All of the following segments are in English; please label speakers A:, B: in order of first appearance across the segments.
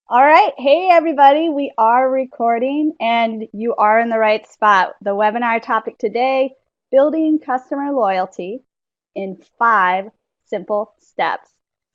A: All right. Hey, everybody. We are recording and you are in the right spot. The webinar topic today, building customer loyalty in 5 simple steps.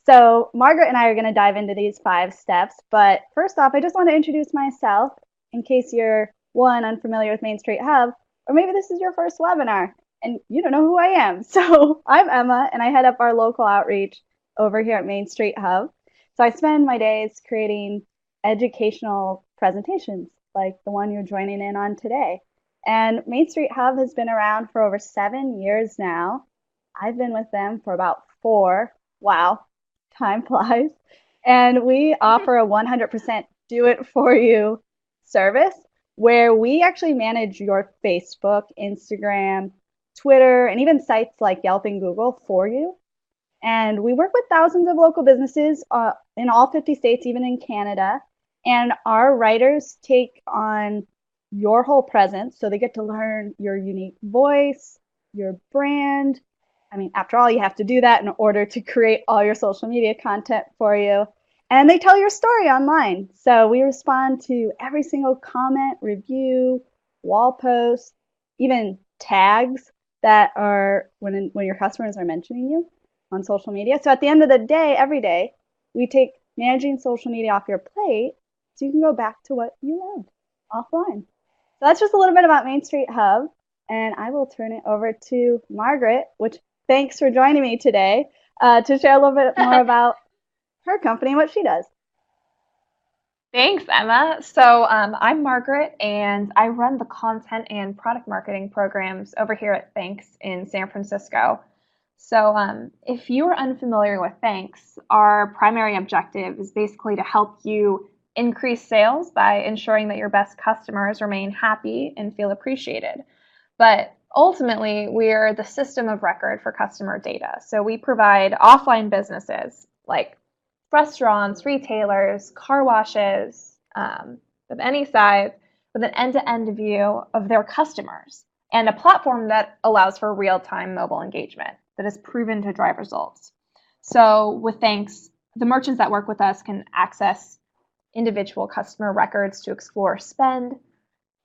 A: So Margaret and I are going to dive into these 5 steps. But first off, I just want to introduce myself in case you're one, unfamiliar with Main Street Hub, or maybe this is your first webinar and you don't know who I am. So I'm Emma and I head up our local outreach over here at Main Street Hub. So I spend my days creating educational presentations like the one you're joining in on today. And Main Street Hub has been around for over 7 years now. I've been with them for about 4. Wow, time flies. And we offer a 100% do it for you service where we actually manage your Facebook, Instagram, Twitter, and even sites like Yelp and Google for you. And we work with thousands of local businesses in all 50 states, even in Canada. And our writers take on your whole presence. So they get to learn your unique voice, your brand. I mean, after all, you have to do that in order to create all your social media content for you. And they tell your story online. So we respond to every single comment, review, wall post, even tags that are when your customers are mentioning you on social media. So at the end of the day, every day, we take managing social media off your plate so you can go back to what you love offline. So that's just a little bit about Main Street Hub. And I will turn it over to Margaret, which thanks for joining me today to share a little bit more about her company and what she does.
B: Thanks, Emma. I'm Margaret, and I run the content and product marketing programs over here at Thanx in San Francisco. If you are unfamiliar with Thanx, our primary objective is basically to help you increase sales by ensuring that your best customers remain happy and feel appreciated. But ultimately, we're the system of record for customer data. So we provide offline businesses like restaurants, retailers, car washes of any size with an end-to-end view of their customers and a platform that allows for real-time mobile engagement that is proven to drive results. So with Thanx, the merchants that work with us can access individual customer records to explore spend,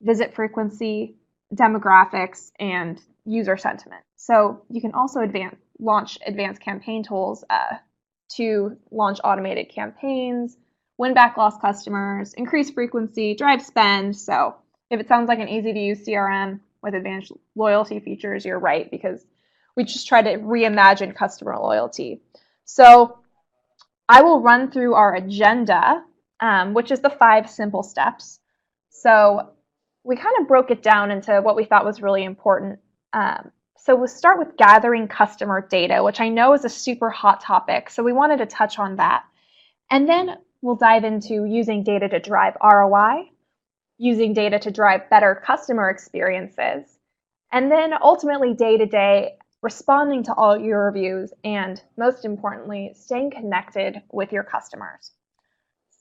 B: visit frequency, demographics, and user sentiment. So you can also launch advanced campaign tools to launch automated campaigns, win back lost customers, increase frequency, drive spend. So if it sounds like an easy to use CRM with advanced loyalty features, you're right, because we just try to reimagine customer loyalty. So I will run through our agenda, which is the 5 simple steps. So we kind of broke it down into what we thought was really important. So we'll start with gathering customer data, which I know is a super hot topic. So we wanted to touch on that. And then we'll dive into using data to drive ROI, using data to drive better customer experiences, and then ultimately day to day responding to all your reviews, and most importantly, staying connected with your customers.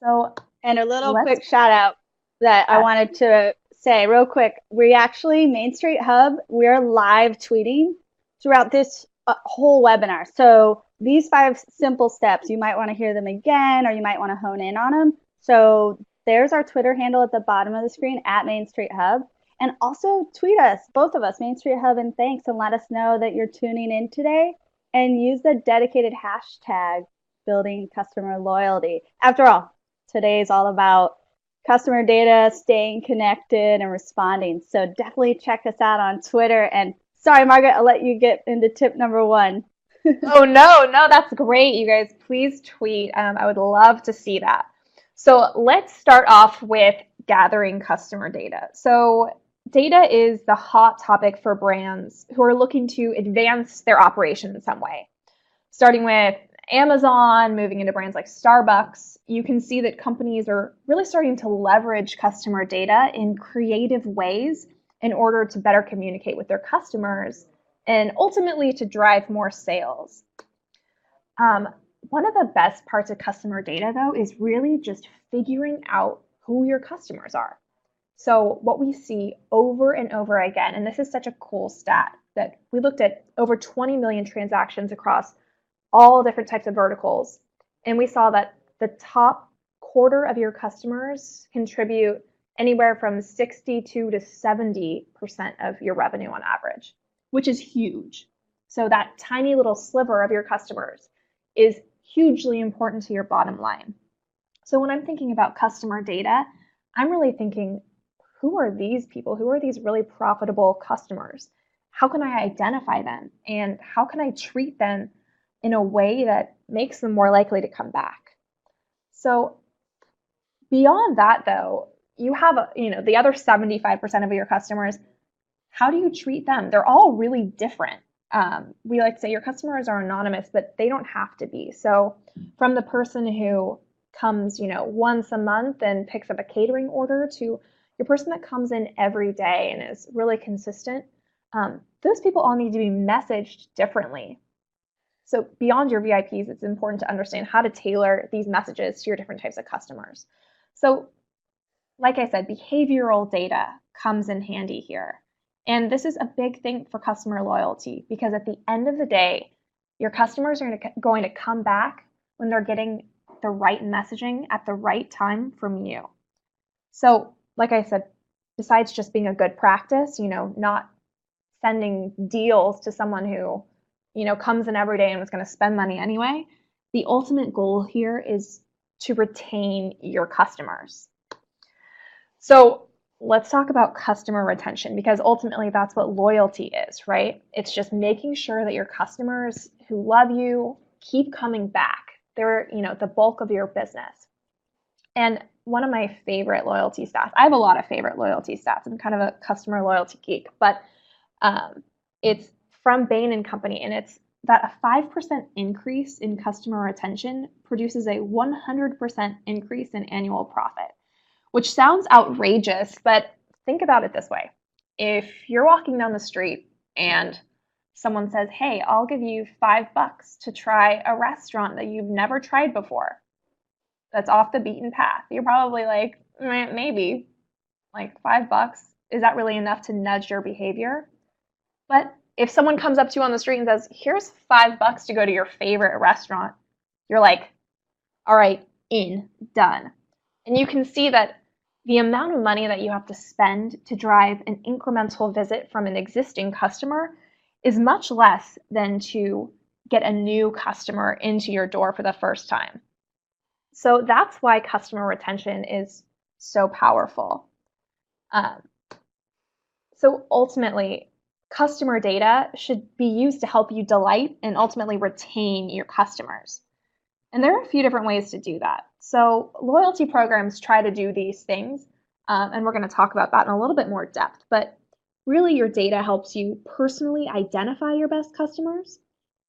B: So
A: And a little
B: let's,
A: quick shout out that I
B: yes,
A: wanted to say real quick. We actually, Main Street Hub, we're live tweeting throughout this whole webinar. So these 5 simple steps, you might want to hear them again or you might want to hone in on them. So there's our Twitter handle at the bottom of the screen at Main Street Hub. And also tweet us, both of us, Main Street Hub and Thanks, and let us know that you're tuning in today and use the dedicated hashtag building customer loyalty. After all, today is all about customer data, staying connected, and responding. So definitely check us out on Twitter. And sorry, Margaret, I'll let you get into tip number 1.
B: oh no, that's great. You guys, please tweet. I would love to see that. So let's start off with gathering customer data. So data is the hot topic for brands who are looking to advance their operation in some way. Starting with Amazon, moving into brands like Starbucks, you can see that companies are really starting to leverage customer data in creative ways in order to better communicate with their customers and ultimately to drive more sales. Um, One of the best parts of customer data, though, is really just figuring out who your customers are. So what we see over and over again, and this is such a cool stat, that we looked at over 20 million transactions across all different types of verticals, and we saw that the top quarter of your customers contribute anywhere from 62 to 70% of your revenue on average, which is huge. So that tiny little sliver of your customers is hugely important to your bottom line. So when I'm thinking about customer data, I'm really thinking, who are these people? Who are these really profitable customers? How can I identify them? And how can I treat them in a way that makes them more likely to come back? So beyond that, though, you have the other 75% of your customers. How do you treat them? They're all really different. We like to say your customers are anonymous, but they don't have to be. So from the person who comes, once a month and picks up a catering order to your person that comes in every day and is really consistent, those people all need to be messaged differently. So beyond your VIPs, it's important to understand how to tailor these messages to your different types of customers. So like I said, behavioral data comes in handy here. And this is a big thing for customer loyalty, because at the end of the day, your customers are going to come back when they're getting the right messaging at the right time from you. So like I said, besides just being a good practice, not sending deals to someone who, comes in every day and was going to spend money anyway, the ultimate goal here is to retain your customers. So let's talk about customer retention, because ultimately that's what loyalty is, right? It's just making sure that your customers who love you keep coming back. They're, the bulk of your business. And one of my favorite loyalty stats, I have a lot of favorite loyalty stats. I'm kind of a customer loyalty geek, but it's from Bain & Company, and it's that a 5% increase in customer retention produces a 100% increase in annual profit, which sounds outrageous, but think about it this way. If you're walking down the street and someone says, hey, I'll give you $5 to try a restaurant that you've never tried before, that's off the beaten path, you're probably like, maybe, like $5, is that really enough to nudge your behavior? But if someone comes up to you on the street and says, here's $5 to go to your favorite restaurant, you're like, all right, done. And you can see that the amount of money that you have to spend to drive an incremental visit from an existing customer is much less than to get a new customer into your door for the first time. So that's why customer retention is so powerful. So ultimately, customer data should be used to help you delight and ultimately retain your customers. And there are a few different ways to do that. So loyalty programs try to do these things, and we're going to talk about that in a little bit more depth. But really, your data helps you personally identify your best customers,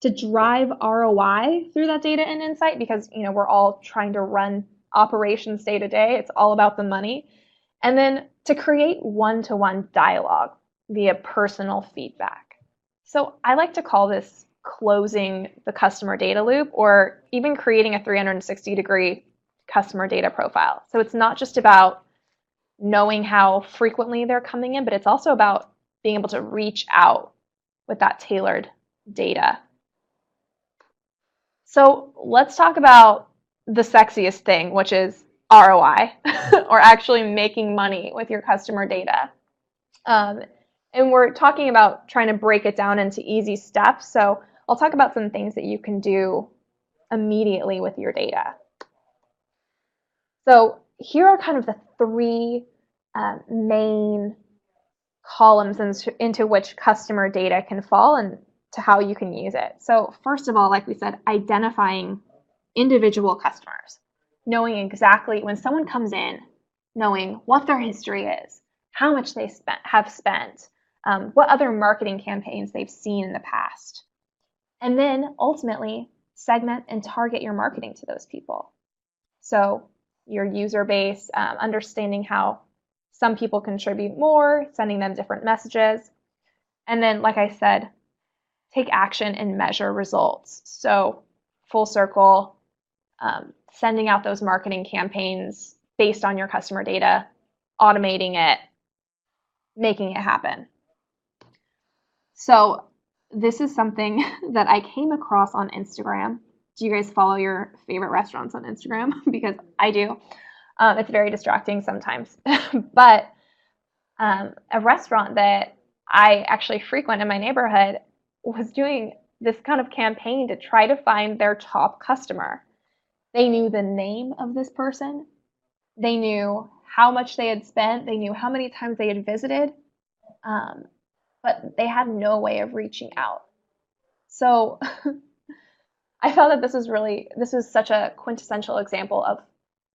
B: to drive ROI through that data and insight, because we're all trying to run operations day to day. It's all about the money. And then to create one-to-one dialogue via personal feedback. So I like to call this closing the customer data loop, or even creating a 360-degree customer data profile. So it's not just about knowing how frequently they're coming in, but it's also about being able to reach out with that tailored data. So let's talk about the sexiest thing, which is ROI, or actually making money with your customer data. And we're talking about trying to break it down into easy steps. So I'll talk about some things that you can do immediately with your data. So here are kind of the three main columns into which customer data can fall and to how you can use it. So first of all, like we said, identifying individual customers, knowing exactly when someone comes in, knowing what their history is, how much they have spent, what other marketing campaigns they've seen in the past. And then ultimately segment and target your marketing to those people. So your user base, understanding how some people contribute more, sending them different messages. And then, like I said, take action and measure results. So full circle, sending out those marketing campaigns based on your customer data, automating it, making it happen. So this is something that I came across on Instagram, Do you guys follow your favorite restaurants on Instagram? Because I do. It's very distracting sometimes. But a restaurant that I actually frequent in my neighborhood was doing this kind of campaign to try to find their top customer. They knew the name of this person. They knew how much they had spent. They knew how many times they had visited. Um, but they had no way of reaching out. So I felt that this was such a quintessential example of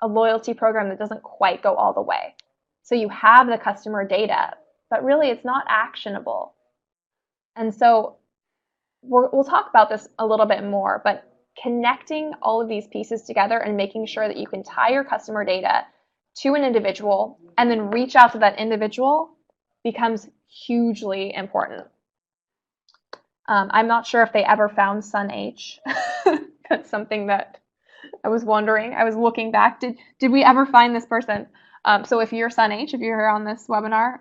B: a loyalty program that doesn't quite go all the way. So you have the customer data, but really it's not actionable. And so we'll talk about this a little bit more, but connecting all of these pieces together and making sure that you can tie your customer data to an individual and then reach out to that individual becomes hugely important. I'm not sure if they ever found Sun H. That's something that I was wondering. I was looking back. Did we ever find this person? So if you're Sun H, if you're here on this webinar,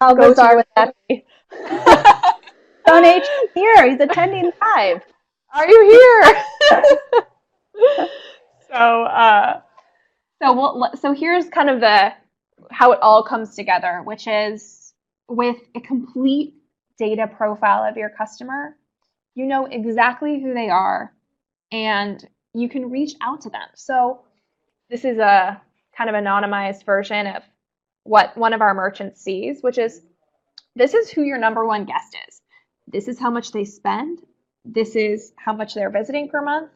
A: How bizarre would that be? Sun H is here. He's attending live.
B: Are you here? So here's kind of how it all comes together, which is with a complete data profile of your customer, you know exactly who they are and you can reach out to them. So this is a kind of anonymized version of what one of our merchants sees, which is this is who your number one guest is. This is how much they spend. This is how much they're visiting per month.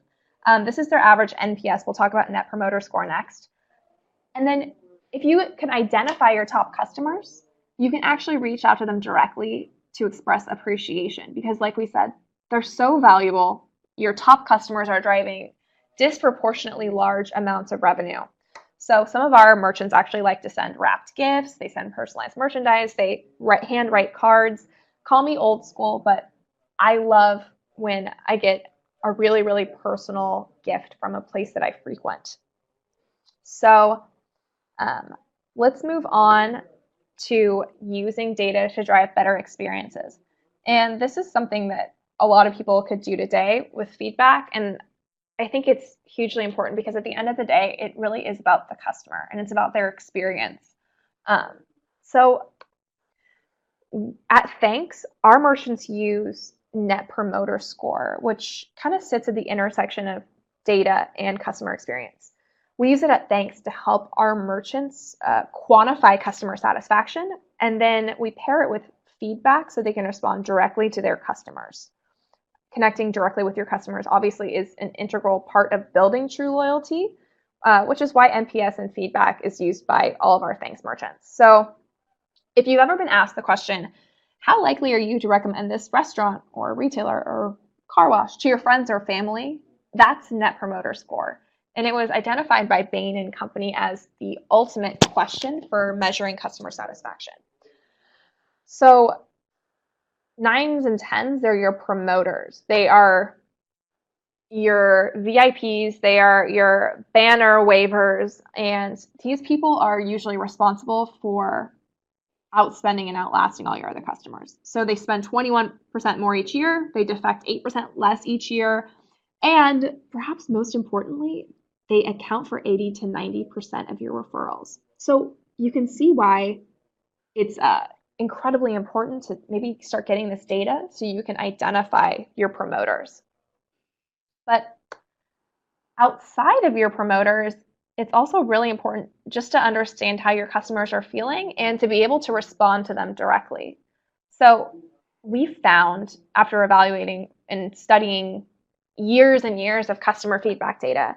B: This is their average NPS. We'll talk about Net Promoter Score next. And then if you can identify your top customers, you can actually reach out to them directly to express appreciation because, like we said, they're so valuable. Your top customers are driving disproportionately large amounts of revenue. So some of our merchants actually like to send wrapped gifts. They send personalized merchandise. They handwrite cards. Call me old school, but I love when I get a really, really personal gift from a place that I frequent. So let's move on to using data to drive better experiences. And this is something that a lot of people could do today with feedback. And I think it's hugely important because at the end of the day, it really is about the customer and it's about their experience. So at Thanx, our merchants use Net Promoter Score, which kind of sits at the intersection of data and customer experience. We use it at Thanx to help our merchants quantify customer satisfaction, and then we pair it with feedback so they can respond directly to their customers. Connecting directly with your customers obviously is an integral part of building true loyalty, which is why NPS and feedback is used by all of our Thanx merchants. So if you've ever been asked the question, how likely are you to recommend this restaurant or retailer or car wash to your friends or family? That's Net Promoter Score. And it was identified by Bain & Company as the ultimate question for measuring customer satisfaction. So 9s and 10s, they're your promoters. They are your VIPs, they are your banner waivers, and these people are usually responsible for outspending and outlasting all your other customers. So they spend 21% more each year, they defect 8% less each year, and perhaps most importantly, they account for 80 to 90% of your referrals. So you can see why it's incredibly important to maybe start getting this data so you can identify your promoters. But outside of your promoters, it's also really important just to understand how your customers are feeling and to be able to respond to them directly. So we found, after evaluating and studying years and years of customer feedback data,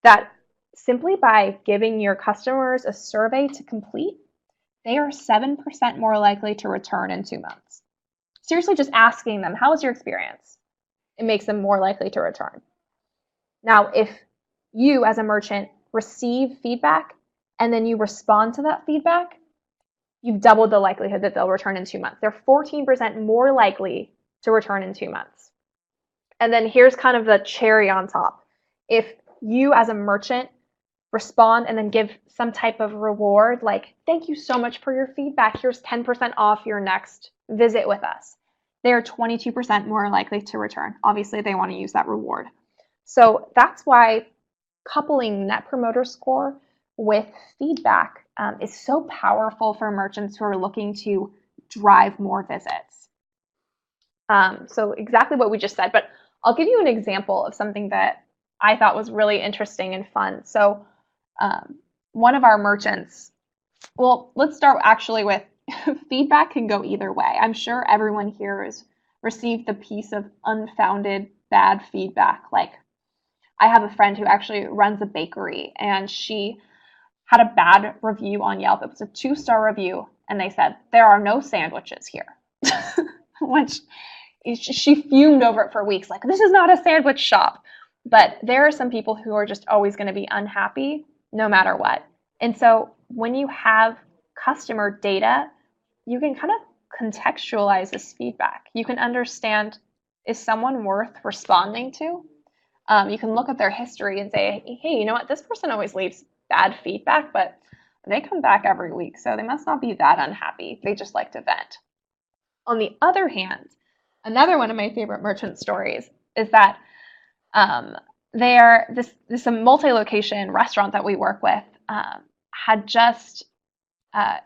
B: that simply by giving your customers a survey to complete, they are 7% more likely to return in 2 months. Seriously, just asking them, how was your experience? It makes them more likely to return. Now, if you as a merchant receive feedback and then you respond to that feedback, you've doubled the likelihood that they'll return in 2 months. They're 14% more likely to return in 2 months. And then here's kind of the cherry on top. If you as a merchant respond and then give some type of reward, like, thank you so much for your feedback, here's 10% off your next visit with us. they're 22% more likely to return. Obviously, they want to use that reward. So that's why coupling Net Promoter Score with feedback is so powerful for merchants who are looking to drive more visits. So exactly what we just said, but I'll give you an example of something that I thought was really interesting and fun. So one of our merchants, well, let's start actually with feedback can go either way. I'm sure everyone here has received the piece of unfounded bad feedback. Like, I have a friend who actually runs a bakery, and she had a bad review on Yelp. It was a 2-star review, and they said, there are no sandwiches here, which she fumed over it for weeks. Like, this is not a sandwich shop. But there are some people who are just always going to be unhappy no matter what. And so when you have customer data, you can kind of contextualize this feedback. You can understand, is someone worth responding to? You can look at their history and say, hey, you know what? This person always leaves bad feedback, but they come back every week, so they must not be that unhappy. They just like to vent. On the other hand, another one of my favorite merchant stories is that this multi-location restaurant that we work with had just had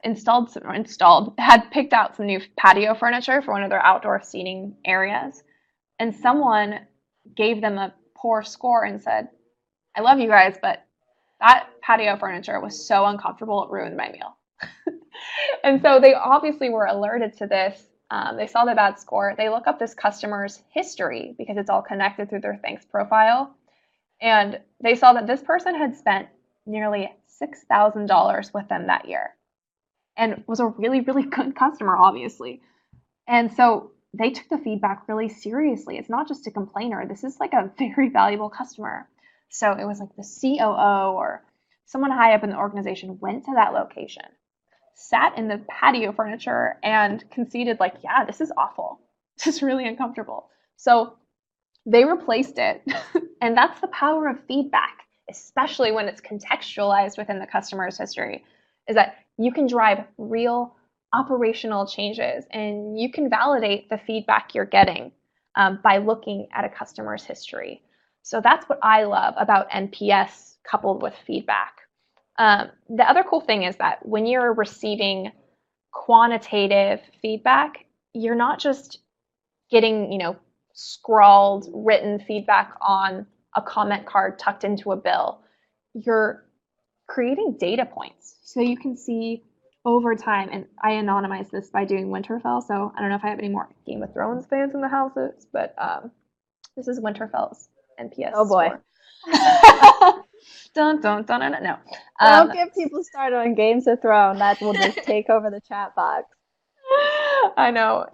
B: picked out some new patio furniture for one of their outdoor seating areas, and someone gave them a poor score and said, I love you guys, but that patio furniture was so uncomfortable, it ruined my meal. And so they obviously were alerted to this. They saw the bad score. They look up this customer's history because it's all connected through their Thanx profile. And they saw that this person had spent nearly $6,000 with them that year and was a really, really good customer, obviously. And so they took the feedback really seriously. It's not just a complainer. This is like a very valuable customer. So it was like the COO or someone high up in the organization went to that location, sat in the patio furniture, and conceded like, yeah, this is awful. This is really uncomfortable. So they replaced it. And that's the power of feedback, especially when it's contextualized within the customer's history, is that you can drive real operational changes, and you can validate the feedback you're getting by looking at a customer's history. So that's what I love about NPS coupled with feedback. The other cool thing is that when you're receiving quantitative feedback, you're not just getting, scrawled, written feedback on a comment card tucked into a bill. You're creating data points. So you can see over time, and I anonymize this by doing Winterfell, so I don't know if I have any more Game of Thrones fans in the houses, but this is Winterfell's NPS
A: Oh boy.
B: score. Dun, dun, dun, dun, dun, no.
A: Don't get people started on Games of Thrones. That will just take over the chat box.
B: I know.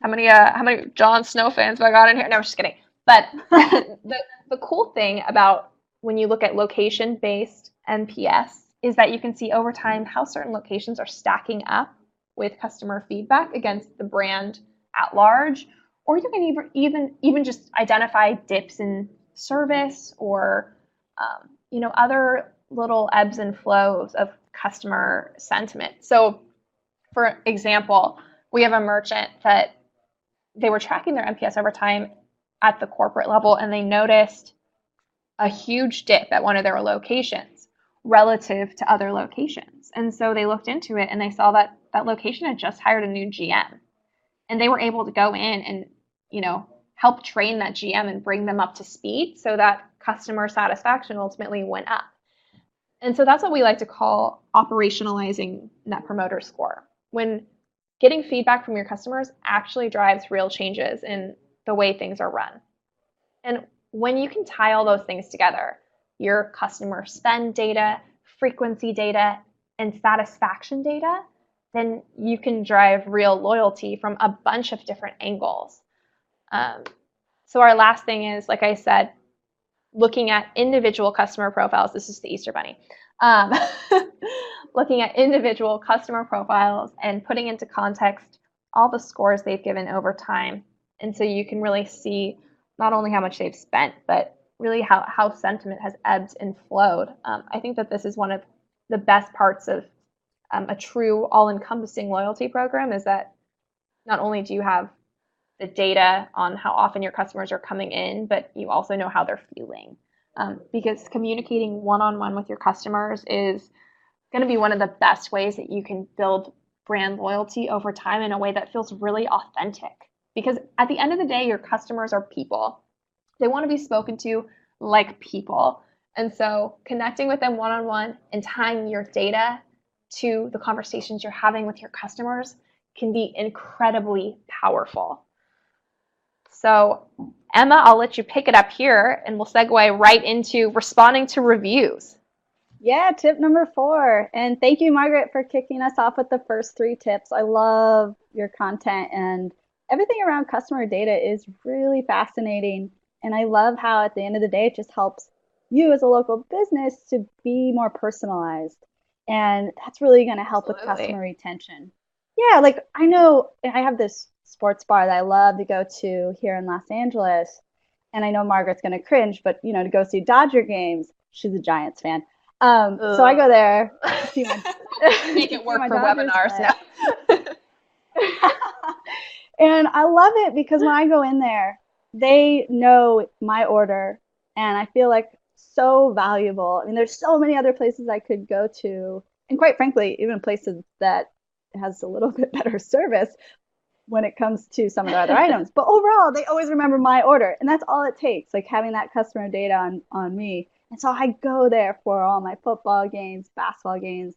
B: How many Jon Snow fans have I got in here? No, I'm just kidding. But the cool thing about when you look at location-based NPS is that you can see over time how certain locations are stacking up with customer feedback against the brand at large, or you can even just identify dips in service or other little ebbs and flows of customer sentiment. So, for example, we have a merchant that they were tracking their NPS over time at the corporate level, and they noticed a huge dip at one of their locations relative to other locations. And so they looked into it, and they saw that that location had just hired a new GM, and they were able to go in and help train that GM and bring them up to speed so that customer satisfaction ultimately went up. And so that's what we like to call operationalizing Net Promoter Score. When getting feedback from your customers actually drives real changes in the way things are run. And when you can tie all those things together, your customer spend data, frequency data, and satisfaction data, then you can drive real loyalty from a bunch of different angles. So our last thing is, like I said, looking at individual customer profiles. This is the Easter Bunny. Looking at individual customer profiles and putting into context all the scores they've given over time. And so you can really see not only how much they've spent, but really how sentiment has ebbed and flowed. I think that this is one of the best parts of a true all-encompassing loyalty program, is that not only do you have the data on how often your customers are coming in, but you also know how they're feeling. Because communicating one-on-one with your customers is going to be one of the best ways that you can build brand loyalty over time in a way that feels really authentic. Because at the end of the day, your customers are people. They want to be spoken to like people. And so connecting with them one on one and tying your data to the conversations you're having with your customers can be incredibly powerful. So, Emma, I'll let you pick it up here and we'll segue right into responding to reviews.
A: Yeah, tip number 4. And thank you, Margaret, for kicking us off with the first 3 tips. I love your content, and everything around customer data is really fascinating. And I love how at the end of the day, it just helps you as a local business to be more personalized. And that's really going to help with customer
B: Absolutely.
A: retention. Yeah, like I know I have this sports bar that I love to go to here in Los Angeles. And I know Margaret's going to cringe, but to go see Dodger games, she's a Giants fan. So I go there to see my
B: Make
A: to
B: it
A: see
B: work
A: my
B: for
A: Dodgers
B: webinars
A: play.
B: now.
A: And I love it because when I go in there, they know my order, and I feel like so valuable. I mean, there's so many other places I could go to, and quite frankly, even places that has a little bit better service when it comes to some of the other items. But overall, they always remember my order, and that's all it takes, like having that customer data on me. And so I go there for all my football games, basketball games,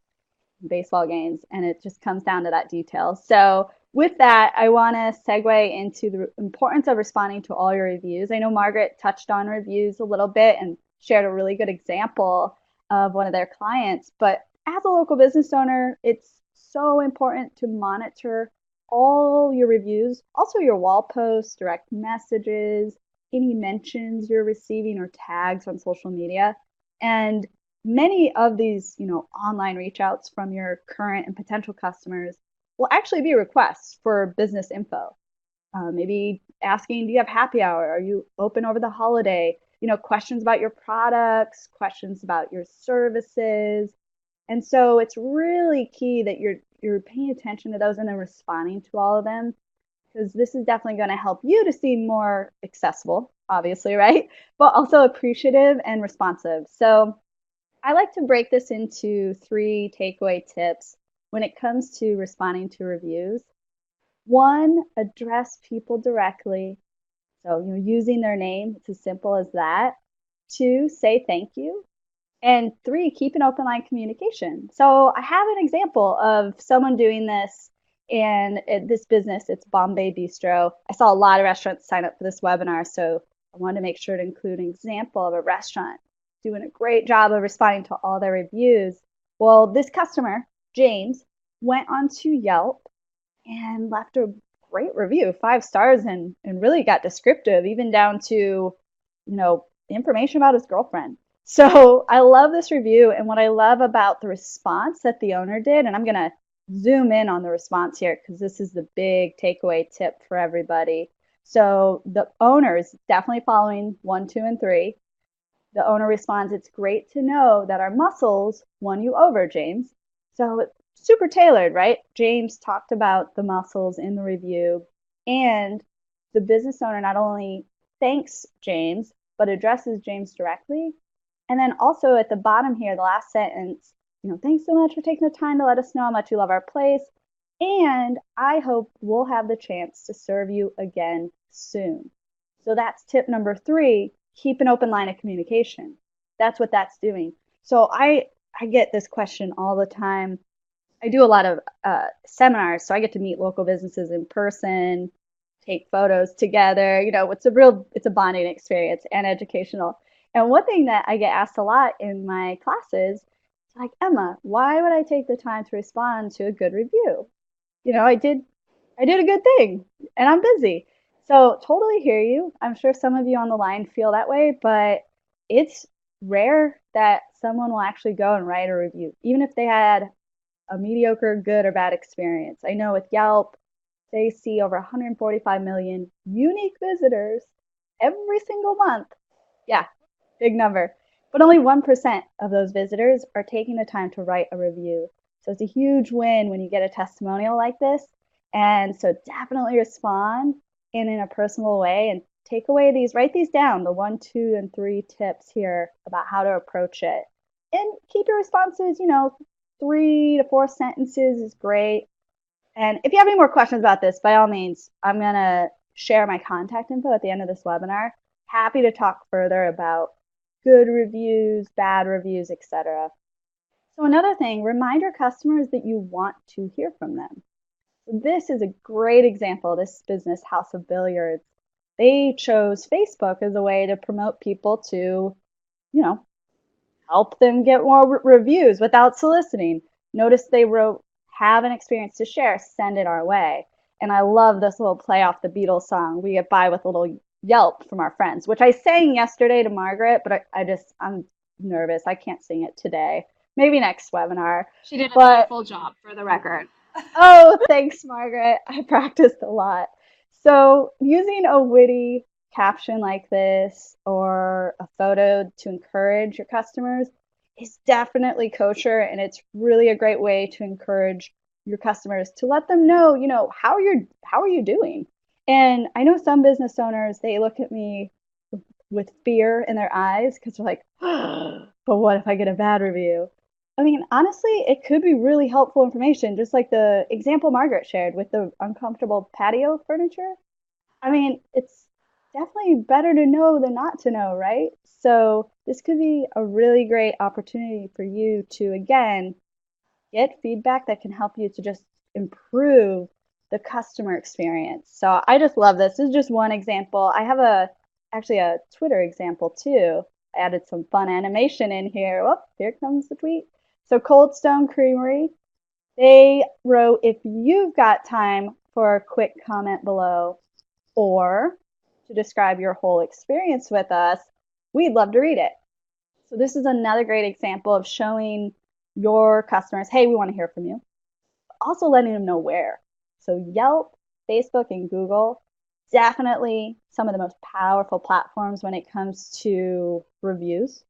A: baseball games, and it just comes down to that detail. So with that, I want to segue into the importance of responding to all your reviews. I know Margaret touched on reviews a little bit and shared a really good example of one of their clients, but as a local business owner, it's so important to monitor all your reviews, also your wall posts, direct messages, any mentions you're receiving or tags on social media. And many of these, online reach outs from your current and potential customers will actually be requests for business info. Maybe asking, do you have happy hour? Are you open over the holiday? Questions about your products, questions about your services. And so it's really key that you're paying attention to those and then responding to all of them, because this is definitely going to help you to seem more accessible, obviously, right? But also appreciative and responsive. So I like to break this into 3 takeaway tips when it comes to responding to reviews. 1, address people directly. So, using their name, it's as simple as that. 2, say thank you. And 3, keep an open line communication. So I have an example of someone doing this in this business. It's Bombay Bistro. I saw a lot of restaurants sign up for this webinar, so I wanted to make sure to include an example of a restaurant doing a great job of responding to all their reviews. Well, this customer, James, went onto Yelp and left a great review, 5 stars, and really got descriptive, even down to, information about his girlfriend. So I love this review. And what I love about the response that the owner did, and I'm going to zoom in on the response here because this is the big takeaway tip for everybody. So the owner is definitely following 1, 2, and 3. The owner responds, it's great to know that our muscles won you over, James. So it's super tailored, right? James talked about the muscles in the review, and the business owner not only thanks James, but addresses James directly. And then also at the bottom here, the last sentence, thanks so much for taking the time to let us know how much you love our place. And I hope we'll have the chance to serve you again soon. So that's tip number 3, keep an open line of communication. That's what that's doing. So I get this question all the time. I do a lot of seminars, so I get to meet local businesses in person, take photos together. It's a bonding experience and educational. And one thing that I get asked a lot in my classes is like, Emma, why would I take the time to respond to a good review? I did a good thing, and I'm busy. So totally hear you. I'm sure some of you on the line feel that way, but it's rare that someone will actually go and write a review, even if they had a mediocre, good, or bad experience. I know with Yelp, they see over 145 million unique visitors every single month. Yeah, big number. But only 1% of those visitors are taking the time to write a review. So it's a huge win when you get a testimonial like this. And so definitely respond. and in a personal way and take away write these down, the 1, 2, and 3 tips here about how to approach it. And keep your responses, 3 to 4 sentences is great. And if you have any more questions about this, by all means, I'm going to share my contact info at the end of this webinar. Happy to talk further about good reviews, bad reviews, etc. So another thing, remind your customers that you want to hear from them. This is a great example. This business, House of Billiards, they chose Facebook as a way to promote people to, you know, help them get more reviews without soliciting. Notice they wrote, have an experience to share, send it our way. And I love this little play off the Beatles song, We Get By with a Little Yelp from Our Friends, which I sang yesterday to Margaret, but I'm nervous. I can't sing it today. Maybe next webinar.
B: She did a
A: But
B: beautiful job, for the record.
A: oh, thanks, Margaret. I practiced a lot. So using a witty caption like this or a photo to encourage your customers is definitely kosher, and it's really a great way to encourage your customers to let them know, how are you doing? And I know some business owners, they look at me with fear in their eyes because they're like, but what if I get a bad review? I mean, honestly, it could be really helpful information, just like the example Margaret shared with the uncomfortable patio furniture. I mean, it's definitely better to know than not to know, right? So this could be a really great opportunity for you to, again, get feedback that can help you to just improve the customer experience. So I just love this. This is just one example. I have actually a Twitter example too. I added some fun animation in here. Whoop, here comes the tweet. So Cold Stone Creamery, they wrote, if you've got time for a quick comment below or to describe your whole experience with us, we'd love to read it. So this is another great example of showing your customers, hey, we want to hear from you. Also letting them know where. So Yelp, Facebook, and Google, definitely some of the most powerful platforms when it comes to reviews.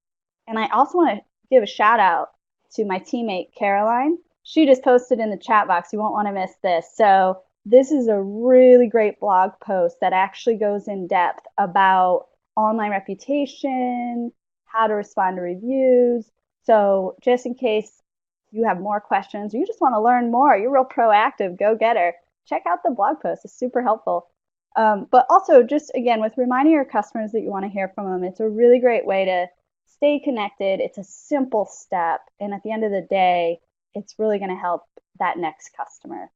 A: And I also want to give a shout out to my teammate, Caroline. She just posted in the chat box. You won't want to miss this. So this is a really great blog post that actually goes in depth about online reputation, how to respond to reviews. So just in case you have more questions or you just want to learn more, you're real proactive, go getter, check out the blog post. It's super helpful. But also just again, with reminding your customers that you want to hear from them, it's a really great way to stay connected. It's a simple step. And at the end of the day, it's really going to help that next customer.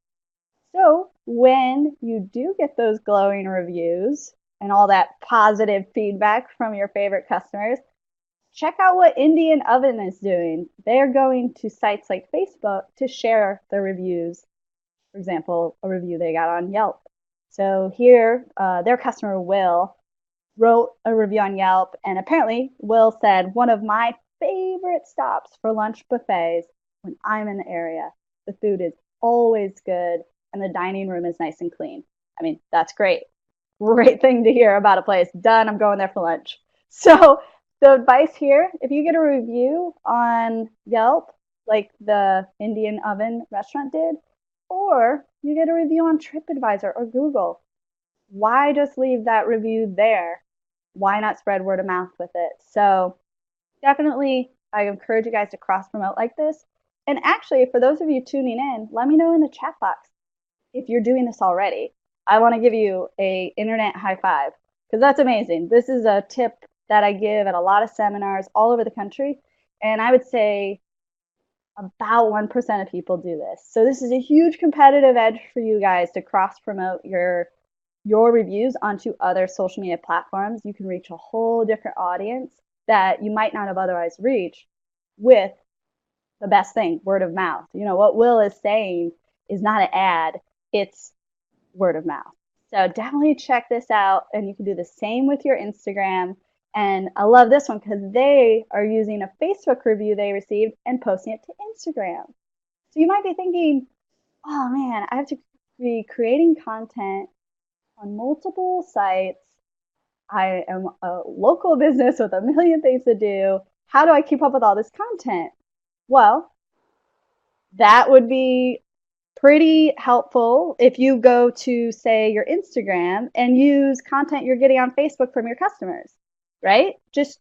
A: So when you do get those glowing reviews and all that positive feedback from your favorite customers, check out what Indian Oven is doing. They're going to sites like Facebook to share their reviews. For example, a review they got on Yelp. So here, their customer, Will, wrote a review on Yelp, and apparently Will said, one of my favorite stops for lunch buffets when I'm in the area. The food is always good, and the dining room is nice and clean. I mean, that's great. Great thing to hear about a place. Done, I'm going there for lunch. So the advice here, if you get a review on Yelp, like the Indian Oven restaurant did, or you get a review on TripAdvisor or Google, why just leave that review there? Why not spread word of mouth with it? So definitely, I encourage you guys to cross promote like this. And actually, for those of you tuning in, let me know in the chat box if you're doing this already. I want to give you a internet high five because that's amazing. This is a tip that I give at a lot of seminars all over the country. And I would say about 1% of people do this. So this is a huge competitive edge for you guys to cross promote your reviews onto other social media platforms. You can reach a whole different audience that you might not have otherwise reached with the best thing, word of mouth. You know, what Will is saying is not an ad, it's word of mouth. So definitely check this out, and you can do the same with your Instagram. And I love this one because they are using a Facebook review they received and posting it to Instagram. So you might be thinking, oh man, I have to be creating content on multiple sites. I am a local business with a million things to do. How do I keep up with all this content? Well, that would be pretty helpful if you go to, say, your Instagram and use content you're getting on Facebook from your customers, right? Just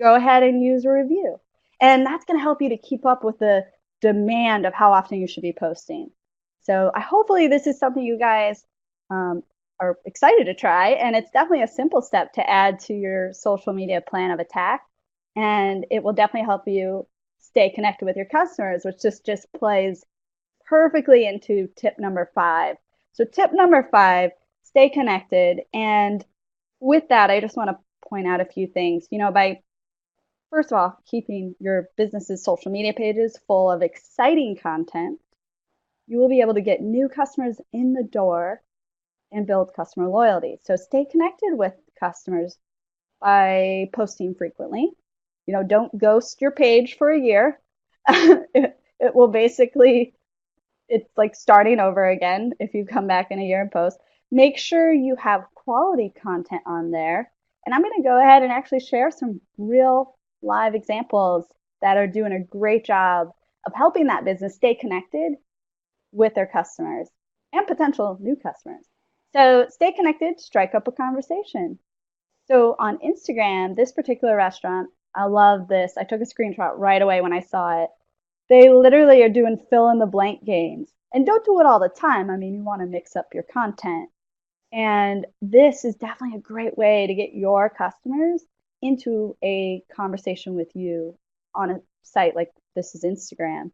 A: go ahead and use a review. And that's going to help you to keep up with the demand of how often you should be posting. So hopefully this is something you guys um, are excited to try. And it's definitely a simple step to add to your social media plan of attack. And it will definitely help you stay connected with your customers, which just plays perfectly into tip number 5. So tip number 5, stay connected. And with that, I just want to point out a few things. By first of all, keeping your business's social media pages full of exciting content, you will be able to get new customers in the door and build customer loyalty. So stay connected with customers by posting frequently. Don't ghost your page for a year. It will basically, it's like starting over again if you come back in a year and post. Make sure you have quality content on there. And I'm going to go ahead and actually share some real live examples that are doing a great job of helping that business stay connected with their customers and potential new customers. So stay connected, strike up a conversation. So on Instagram, this particular restaurant, I love this. I took a screenshot right away when I saw it. They literally are doing fill in the blank games. And don't do it all the time. I mean, you want to mix up your content. And this is definitely a great way to get your customers into a conversation with you on a site like this is Instagram.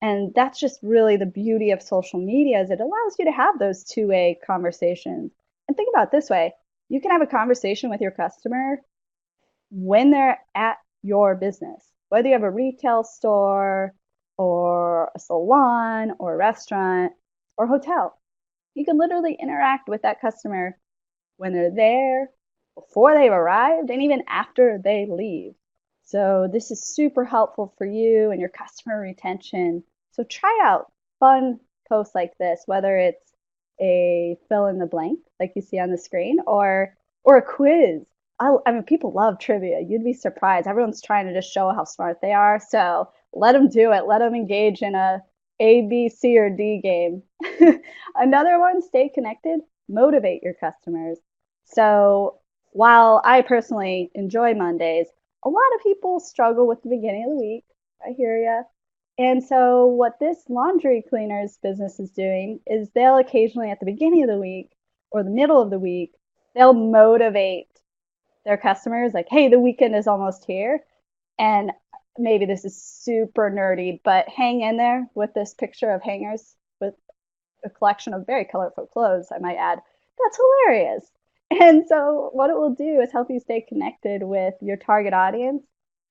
A: And that's just really the beauty of social media is it allows you to have those two-way conversations. And think about it this way. You can have a conversation with your customer when they're at your business, whether you have a retail store or a salon or a restaurant or hotel. You can literally interact with that customer when they're there, before they've arrived, and even after they leave. So this is super helpful for you and your customer retention. So try out fun posts like this, whether it's a fill in the blank like you see on the screen or a quiz. I mean, people love trivia. You'd be surprised. Everyone's trying to just show how smart they are. So let them do it. Let them engage in a, B, C, or D game. Another one, stay connected, motivate your customers. So while I personally enjoy Mondays, a lot of people struggle with the beginning of the week. I hear ya. And so what this laundry cleaners business is doing is they'll occasionally at the beginning of the week or the middle of the week, they'll motivate their customers like, hey, the weekend is almost here. And maybe this is super nerdy, but hang in there with this picture of hangers with a collection of very colorful clothes, I might add. That's hilarious. And so what it will do is help you stay connected with your target audience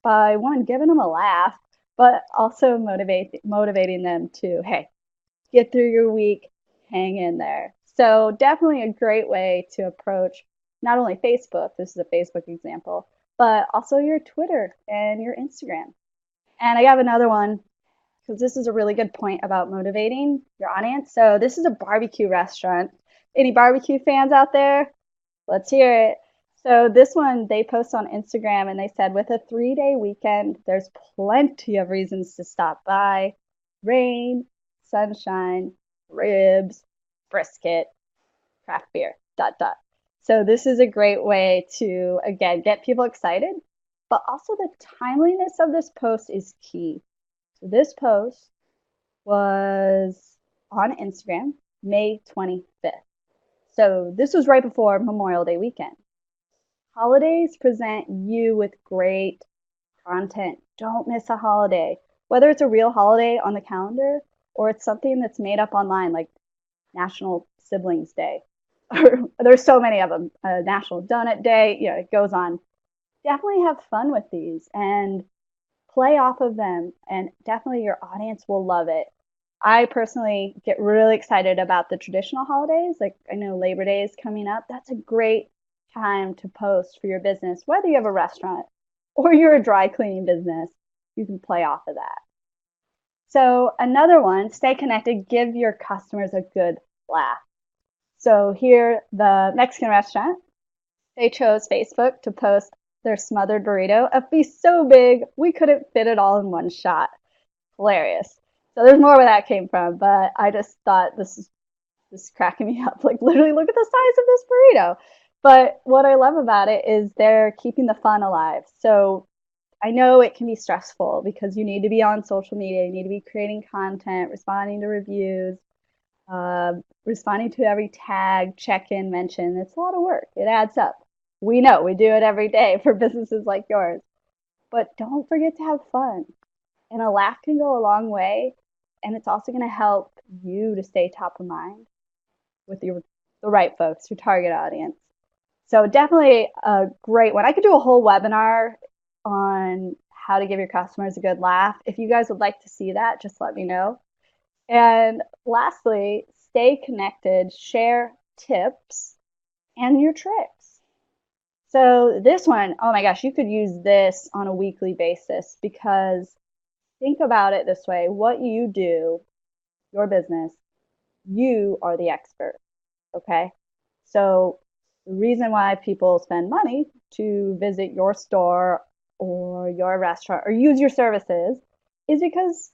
A: by one, giving them a laugh, but also motivating them to, hey, get through your week, hang in there. So definitely a great way to approach not only Facebook, this is a Facebook example, but also your Twitter and your Instagram. And I have another one because this is a really good point about motivating your audience. So this is a barbecue restaurant. Any barbecue fans out there? Let's hear it. So this one they post on Instagram and they said with a 3-day weekend, there's plenty of reasons to stop by. Rain, sunshine, ribs, brisket, craft beer, dot dot. So this is a great way to again get people excited, but also the timeliness of this post is key. So this post was on Instagram, May 25th. So this was right before Memorial Day weekend. Holidays present you with great content. Don't miss a holiday. Whether it's a real holiday on the calendar or it's something that's made up online like National Siblings Day. There's so many of them. National Donut Day, it goes on. Definitely have fun with these and play off of them, and definitely your audience will love it. I personally get really excited about the traditional holidays. Like I know Labor Day is coming up. That's a great time to post for your business, whether you have a restaurant or you're a dry cleaning business. You can play off of that. So another one, stay connected, give your customers a good laugh. So here, the Mexican restaurant, they chose Facebook to post their smothered burrito, a feast so big we couldn't fit it all in one shot. Hilarious. So there's more where that came from, but I just thought this is cracking me up. Like literally, look at the size of this burrito. But what I love about it is they're keeping the fun alive. So I know it can be stressful because you need to be on social media, you need to be creating content, responding to reviews, responding to every tag, check in, mention. It's a lot of work. It adds up. We know we do it every day for businesses like yours. But don't forget to have fun. And a laugh can go a long way. And it's also going to help you to stay top of mind with the right folks, your target audience. So definitely a great one. I could do a whole webinar on how to give your customers a good laugh. If you guys would like to see that, just let me know. And lastly, stay connected, share tips and your tricks. So this one, oh my gosh, you could use this on a weekly basis because think about it this way. What you do, your business, you are the expert. Okay. So the reason why people spend money to visit your store or your restaurant or use your services is because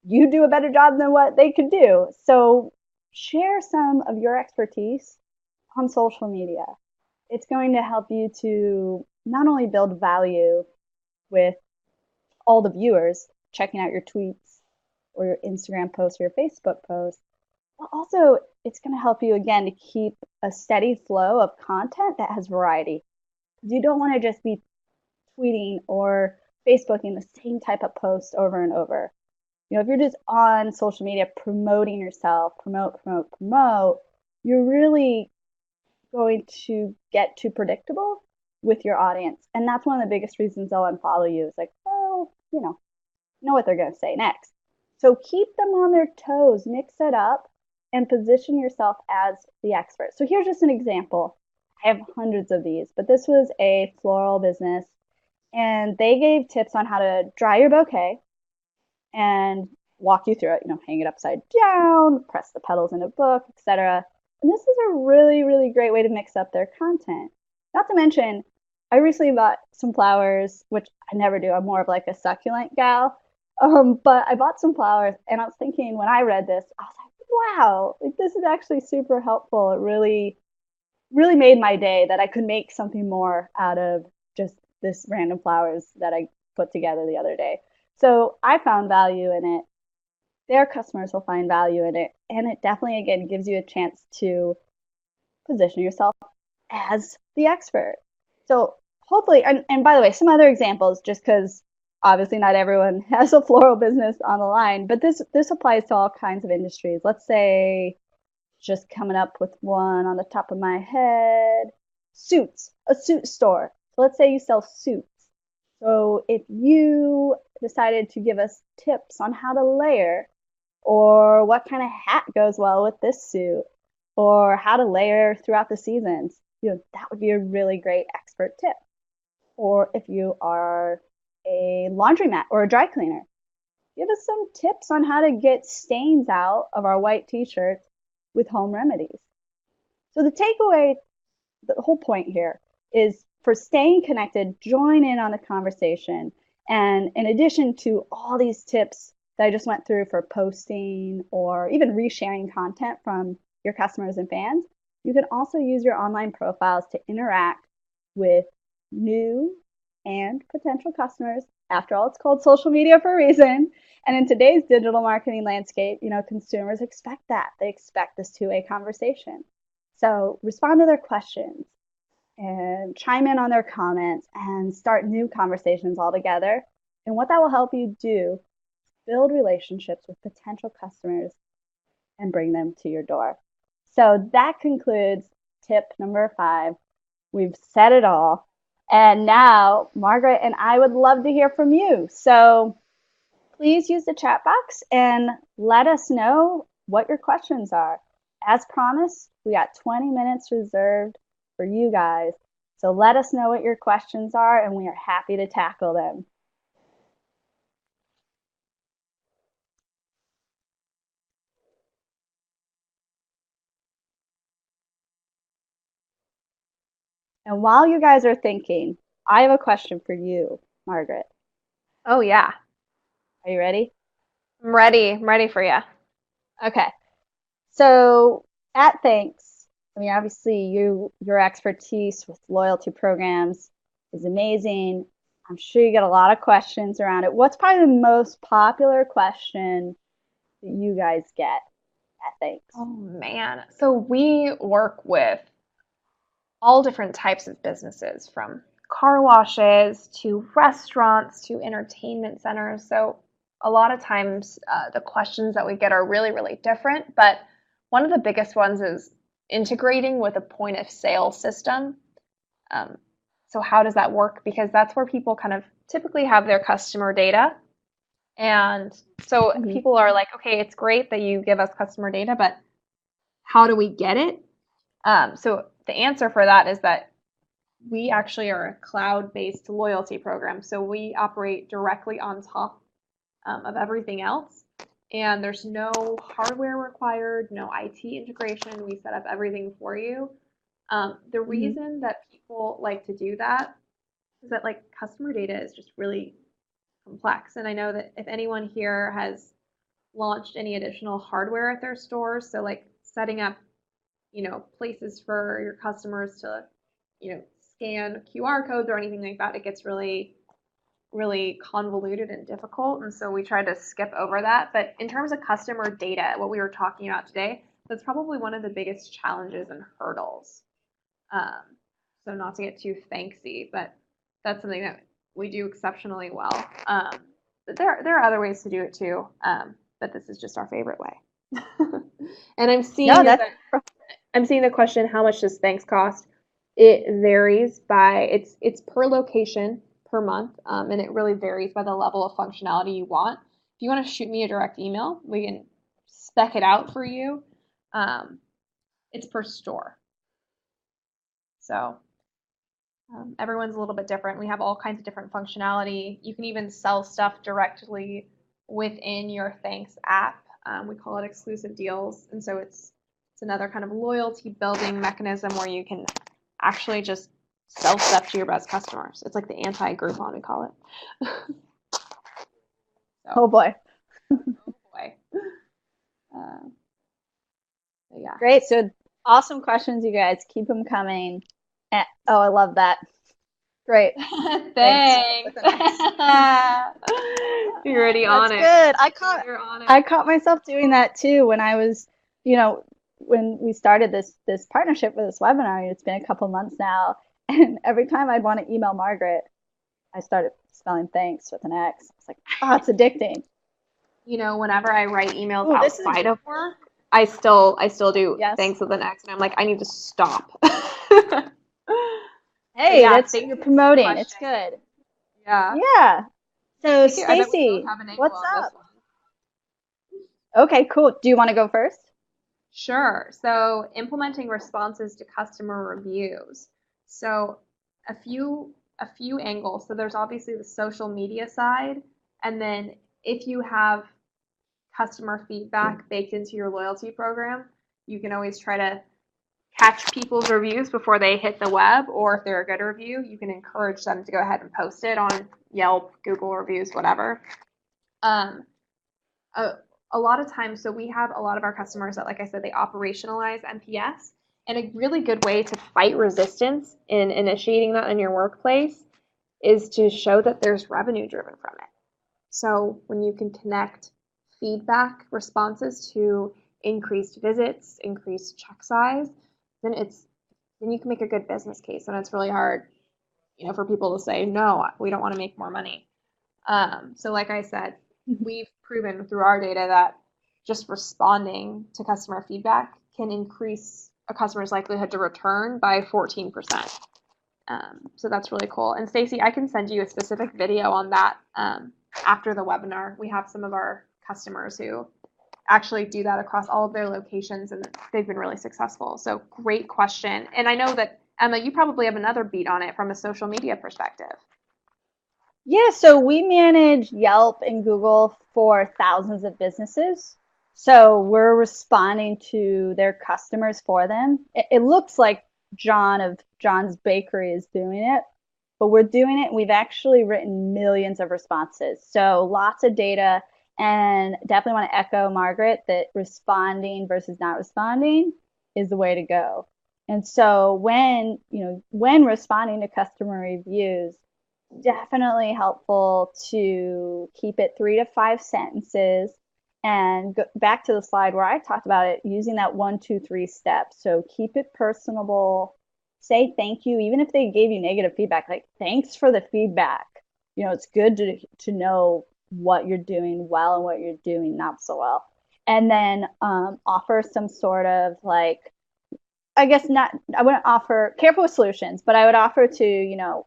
A: you do a better job than what they could do. So share some of your expertise on social media. It's going to help you to not only build value with all the viewers checking out your tweets or your Instagram posts or your Facebook posts, but also it's going to help you again to keep a steady flow of content that has variety. You don't want to just be tweeting or Facebooking the same type of post over and over. You know, if you're just on social media promoting yourself, promote, you're really going to get too predictable with your audience. And that's one of the biggest reasons they'll unfollow you. It's like, well, know what they're going to say next. So keep them on their toes, mix it up, and position yourself as the expert. So here's just an example. I have hundreds of these, but this was a floral business, and they gave tips on how to dry your bouquet and walk you through it. Hang it upside down, press the petals in a book, etc. And this is a really, really great way to mix up their content. Not to mention, I recently bought some flowers, which I never do. I'm more of like a succulent gal. But I bought some flowers, and I was thinking when I read this, I was like, wow, like, this is actually super helpful. It really, really made my day that I could make something more out of just this random flowers that I put together the other day. So I found value in it. Their customers will find value in it. And it definitely, again, gives you a chance to position yourself as the expert. So hopefully, and by the way, some other examples, just because obviously not everyone has a floral business on the line, but this applies to all kinds of industries. Let's say, just coming up with one on the top of my head, suits, a suit store. So let's say you sell suits. So if you decided to give us tips on how to layer, or what kind of hat goes well with this suit, or how to layer throughout the seasons, that would be a really great expert tip. Or if you are a laundromat or a dry cleaner, give us some tips on how to get stains out of our white t-shirts with home remedies. So the takeaway, the whole point here is for staying connected, join in on the conversation. And in addition to all these tips that I just went through for posting or even resharing content from your customers and fans, you can also use your online profiles to interact with new and potential customers. After all, it's called social media for a reason. And in today's digital marketing landscape, consumers expect that. They expect this two-way conversation. So respond to their questions and chime in on their comments and start new conversations all together. And what that will help you do, build relationships with potential customers and bring them to your door. So that concludes tip number 5. We've said it all. And now Margaret and I would love to hear from you. So please use the chat box and let us know what your questions are. As promised, we got 20 minutes reserved for you guys. So let us know what your questions are, and we are happy to tackle them. And while you guys are thinking, I have a question for you, Margaret.
B: Oh, yeah.
A: Are you ready?
B: I'm ready. I'm ready for you.
A: Okay. So at Thanks, I mean, obviously your expertise with loyalty programs is amazing. I'm sure you get a lot of questions around it. What's probably the most popular question that you guys get at Thanks?
B: Oh man. So we work with all different types of businesses, from car washes to restaurants to entertainment centers. So a lot of times the questions that we get are really, really different. But one of the biggest ones is integrating with a point of sale system. Um, so how does that work? Because that's where people kind of typically have their customer data. And so
A: Mhm.
B: people are like, okay, it's great that you give us customer data, but how do we get it? So the answer for that is that we actually are a cloud-based loyalty program. So we operate directly on top of everything else. And there's no hardware required, no IT integration. We set up everything for you. The
A: Mhm.
B: reason that people like to do that is that like customer data is just really complex. And I know that if anyone here has launched any additional hardware at their stores, so like setting up, places for your customers to, scan QR codes or anything like that, it gets really, really convoluted and difficult. And so we try to skip over that. But in terms of customer data, what we were talking about today, that's probably one of the biggest challenges and hurdles. Um, so not to get too thanksy, but that's something that we do exceptionally well. But there are other ways to do it too. But this is just our favorite way. And
A: No, that's
B: I'm seeing the question, how much does Thanks cost? It varies by it's per location per month, and it really varies by the level of functionality you want. If you want to shoot me a direct email, we can spec it out for you. Um, it's per store, so everyone's a little bit different. We have all kinds of different functionality. You can even sell stuff directly within your Thanks app. We call it exclusive deals, and so it's another kind of loyalty building mechanism where you can actually just sell stuff to your best customers. It's like the anti-Groupon, we call it.
A: oh
B: So,
A: boy.
B: oh boy. Uh, but yeah.
A: Great. So awesome questions, you guys. Keep them coming. Oh, I love that. Great. Thanks.
B: Thanks.
A: With an X.
B: You're already
A: That's
B: on it.
A: good.
B: You're on it.
A: I caught myself doing that too when I was, you know, when we started this partnership for this webinar. It's been a couple months now, and every time I'd want to email Margaret, I started spelling thanks with an X. It's like, oh, it's addicting.
B: Whenever I write emails
A: Oh, this is
B: outside of work, I still do
A: yes.
B: thanks with an X, and I'm like, I need to stop. But
A: Hey,
B: yeah,
A: that's
B: thank
A: you're
B: you for the
A: promoting. It's
B: question.
A: good.
B: Yeah.
A: Yeah. So
B: Thank you. I bet we both
A: Stacy,
B: have an angle
A: what's
B: on this
A: up?
B: one.
A: Okay, cool. Do you want to go first?
B: Sure. So implementing responses to customer reviews. So a few angles. So there's obviously the social media side, and then if you have customer feedback baked into your loyalty program, you can always try to catch people's reviews before they hit the web, or if they're a good review, you can encourage them to go ahead and post it on Yelp, Google reviews, whatever. Um, a, a lot of times, so we have a lot of our customers that, like I said, they operationalize NPS. And a really good way to fight resistance in initiating that in your workplace is to show that there's revenue driven from it. So when you can connect feedback responses to increased visits, increased check size, then you can make a good business case. And it's really hard, for people to say, no, we don't want to make more money. So like I said, we've proven through our data that just responding to customer feedback can increase a customer's likelihood to return by 14%. So that's really cool. And Stacy, I can send you a specific video on that after the webinar. We have some of our customers who actually do that across all of their locations, and they've been really successful. So great question. And I know that, Emma, you probably have another beat on it from a social media perspective.
A: Yeah, so we manage Yelp and Google for thousands of businesses. So we're responding to their customers for them. It looks like John of John's Bakery is doing it, but we're doing it. We've actually written millions of responses. So lots of data. And definitely want to echo Margaret that responding versus not responding is the way to go. And so when responding to customer reviews, definitely helpful to keep it 3 to 5 sentences and go back to the slide where I talked about it using that 1, 2, 3 steps. So keep it personable, say thank you, even if they gave you negative feedback, like thanks for the feedback. It's good to know what you're doing well and what you're doing not so well. And then offer some sort of like, I guess not, I wouldn't offer careful with solutions, but I would offer to,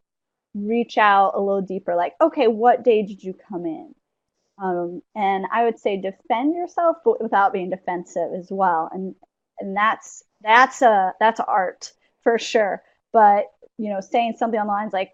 A: reach out a little deeper, like, okay, what day did you come in? And I would say defend yourself, but without being defensive as well. And that's art for sure. But saying something on the lines like,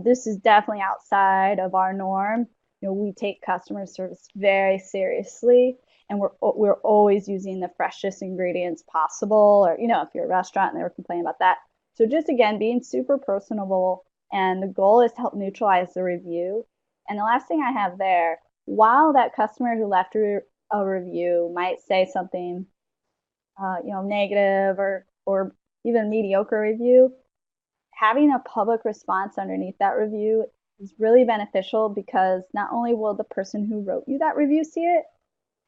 A: this is definitely outside of our norm. We take customer service very seriously, and we're always using the freshest ingredients possible. Or if you're a restaurant and they were complaining about that, so just again being super personable, and the goal is to help neutralize the review. And the last thing I have there, while that customer who left a review might say something, negative or even mediocre review, having a public response underneath that review is really beneficial because not only will the person who wrote you that review see it,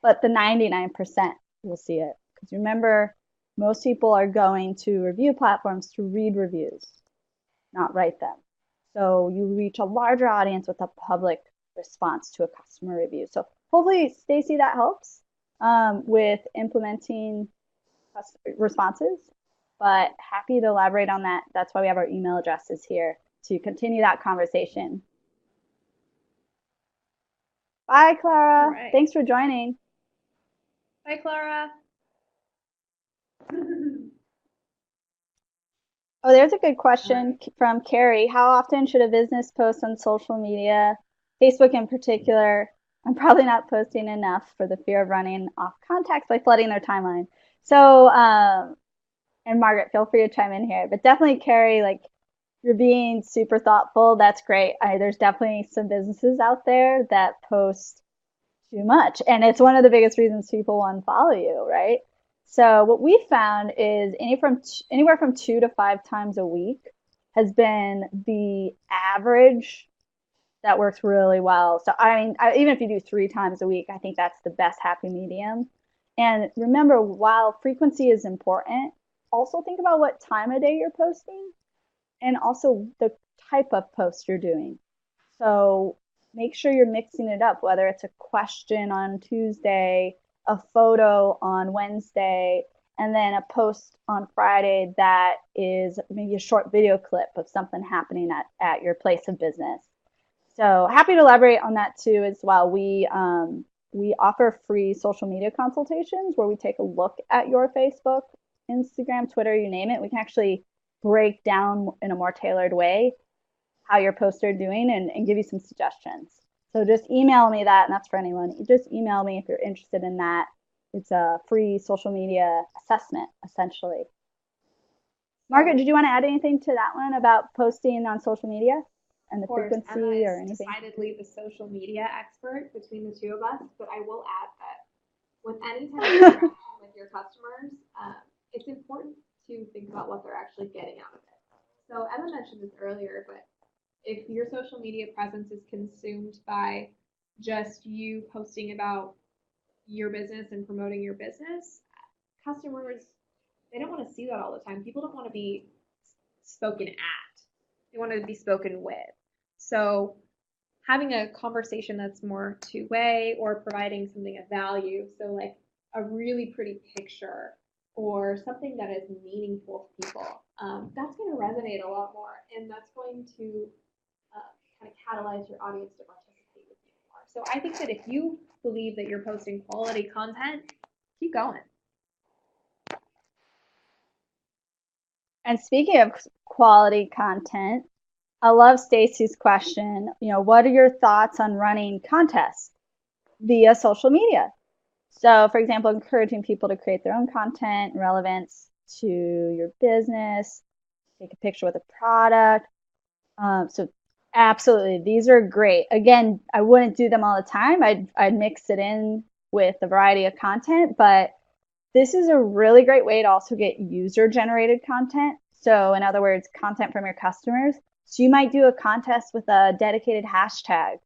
A: but the 99% will see it. Because remember, most people are going to review platforms to read reviews, not write them. So you reach a larger audience with a public response to a customer review. So hopefully, Stacy, that helps with implementing responses. But happy to elaborate on that. That's why we have our email addresses here to continue that conversation. Bye, Clara.
B: Right.
A: Thanks for joining.
B: Bye, Clara.
A: Oh, there's a good question from Carrie. How often should a business post on social media, Facebook in particular? I'm probably not posting enough for the fear of running off contacts by flooding their timeline. So, and Margaret, feel free to chime in here. But definitely, Carrie, like you're being super thoughtful. That's great. There's definitely some businesses out there that post too much, and it's one of the biggest reasons people unfollow you, right? So what we found is anywhere from 2 to 5 times a week has been the average that works really well. So I mean, even if you do 3 times a week, I think that's the best happy medium. And remember, while frequency is important, also think about what time of day you're posting and also the type of post you're doing. So make sure you're mixing it up, whether it's a question on Tuesday, a photo on Wednesday, and then a post on Friday that is maybe a short video clip of something happening at your place of business. So happy to elaborate on that too as well. We offer free social media consultations where we take a look at your Facebook, Instagram, Twitter, you name it. We can actually break down in a more tailored way how your posts are doing and give you some suggestions. So just email me that, and that's for anyone. Just email me if you're interested in that. It's a free social media assessment, essentially. Margaret, did you want to add anything to that one about posting on social media and the frequency or anything?
B: Decidedly the social media expert between the two of us, but I will add that with any type of interaction with your customers, it's important to think about what they're actually getting out of it. So Emma mentioned this earlier, but if your social media presence is consumed by just you posting about your business and promoting your business, customers, they don't want to see that all the time. People don't want to be spoken at. They want to be spoken with. So having a conversation that's more two-way or providing something of value, so like a really pretty picture or something that is meaningful to people, that's going to resonate a lot more, and that's going to kind of catalyze your audience to participate with you more. So I think that if you believe that you're posting quality content, keep going.
A: And speaking of quality content, I love Stacy's question. What are your thoughts on running contests via social media? So, for example, encouraging people to create their own content, relevance to your business, take a picture with a product. So Absolutely. These are great. Again, I wouldn't do them all the time. I'd mix it in with a variety of content, but this is a really great way to also get user generated content. So, in other words, content from your customers. So, you might do a contest with a dedicated hashtag.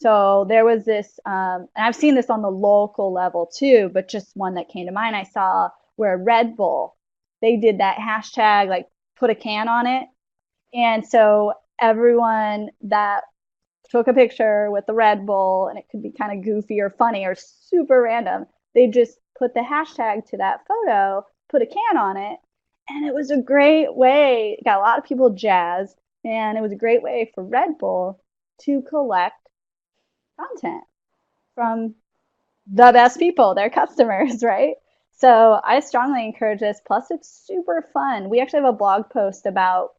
A: So, there was this, and I've seen this on the local level too, but just one that came to mind. I saw where Red Bull, they did that hashtag, like put a can on it. And so, everyone that took a picture with the Red Bull, and it could be kind of goofy or funny or super random. They just put the hashtag to that photo, put a can on it, and it was a great way. It got a lot of people jazzed, and it was a great way for Red Bull to collect content from the best people, their customers, right? So I strongly encourage this. Plus, it's super fun. We actually have a blog post about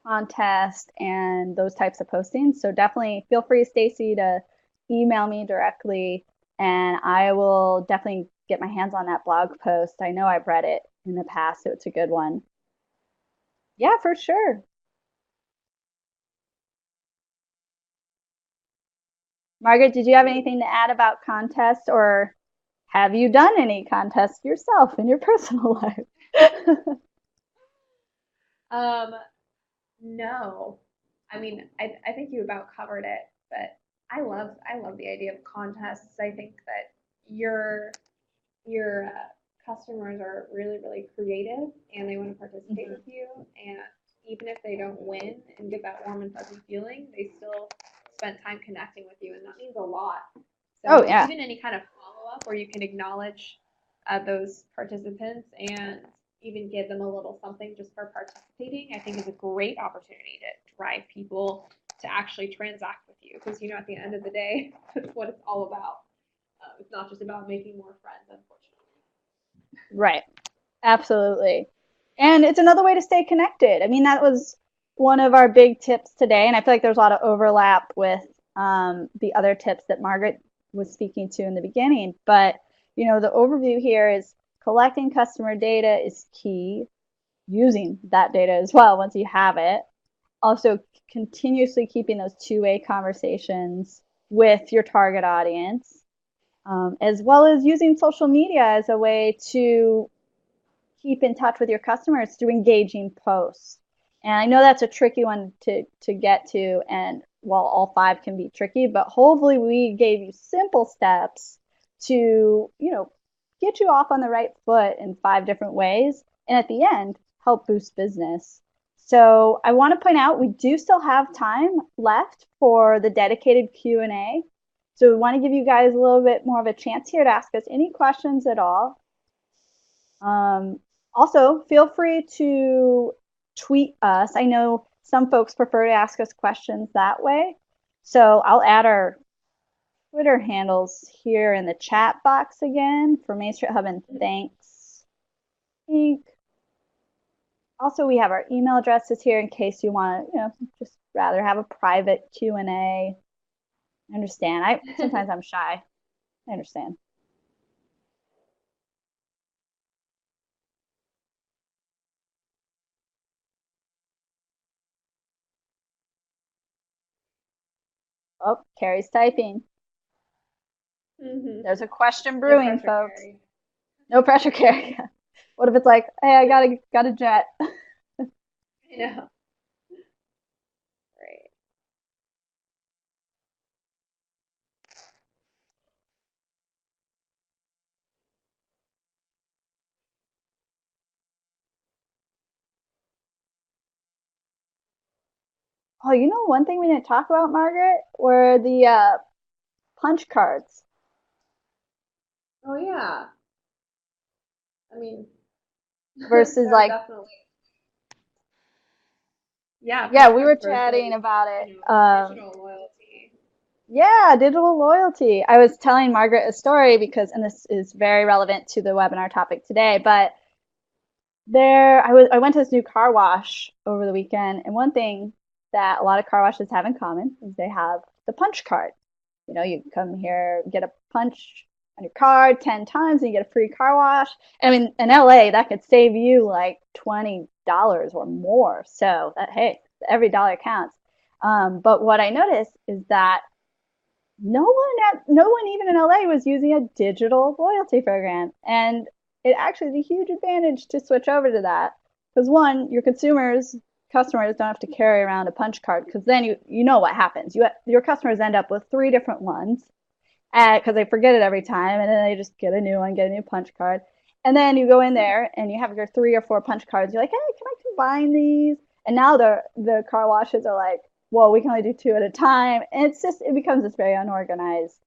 A: contest and those types of postings. So definitely feel free, Stacy, to email me directly, and I will definitely get my hands on that blog post. I know I've read it in the past, so it's a good one. Yeah, for sure. Margaret, did you have anything to add about contests, or have you done any contests yourself in your personal life?
B: Um, no. I mean, I think you about covered it, but I love the idea of contests. I think that your customers are really really creative and they want to participate
A: Mhm.
B: with you. And even if they don't win and get that warm and fuzzy feeling, they still spent time connecting with you, and that means a lot.
A: Oh,
B: So
A: yeah.
B: even any kind of follow up where you can acknowledge those participants and even give them a little something just for participating, I think is a great opportunity to drive people to actually transact with you, because at the end of the day, that's what it's all about. It's not just about making more friends, unfortunately.
A: Right. Absolutely. And it's another way to stay connected. I mean, that was one of our big tips today. And I feel like there's a lot of overlap with the other tips that Margaret was speaking to in the beginning. But, the overview here is collecting customer data is key, using that data as well once you have it. Also, continuously keeping those two-way conversations with your target audience, as well as using social media as a way to keep in touch with your customers through engaging posts. And I know that's a tricky one to get to, and while all five can be tricky, but hopefully we gave you simple steps to, get you off on the right foot in five different ways, and at the end, help boost business. So I want to point out we do still have time left for the dedicated Q&A. So we want to give you guys a little bit more of a chance here to ask us any questions at all. Um, Also, feel free to tweet us. I know some folks prefer to ask us questions that way. So I'll add our Twitter handles here in the chat box again for Main Street Hub and Thanks Inc. Also, we have our email addresses here in case you want to, just rather have a private Q&A. I understand. Sometimes I'm shy. I understand. Oh, Carrie's typing.
B: Mm-hmm.
A: There's a question
B: No
A: brewing,
B: pressure,
A: folks.
B: Carrie.
A: No pressure, Carrie. What if it's like, hey, I got a jet?
B: I know. Right.
A: Oh, one thing we didn't talk about, Margaret, were the punch cards
B: Oh yeah. I mean,
A: versus
B: they're
A: like,
B: definitely, yeah,
A: yeah,
B: punch
A: we were
B: cards versus
A: chatting about it.
B: digital loyalty.
A: Yeah, digital loyalty. I was telling Margaret a story because, and this is very relevant to the webinar topic today, but I went to this new car wash over the weekend, and one thing that a lot of car washes have in common is they have the punch card. You come here, get a punch on your card 10 times, and you get a free car wash. I mean, in LA, that could save you like $20 or more. So that, hey, every dollar counts. But what I noticed is that no one even in LA was using a digital loyalty program. And it actually is a huge advantage to switch over to that. Because one, your customers don't have to carry around a punch card because then you know what happens. Your customers end up with three different ones because they forget it every time, and then they just get a new one, get a new punch card, and then you go in there and you have your three or four punch cards. You're like, hey, can I combine these? And now the car washes are like, well, we can only do two at a time, and it becomes this very unorganized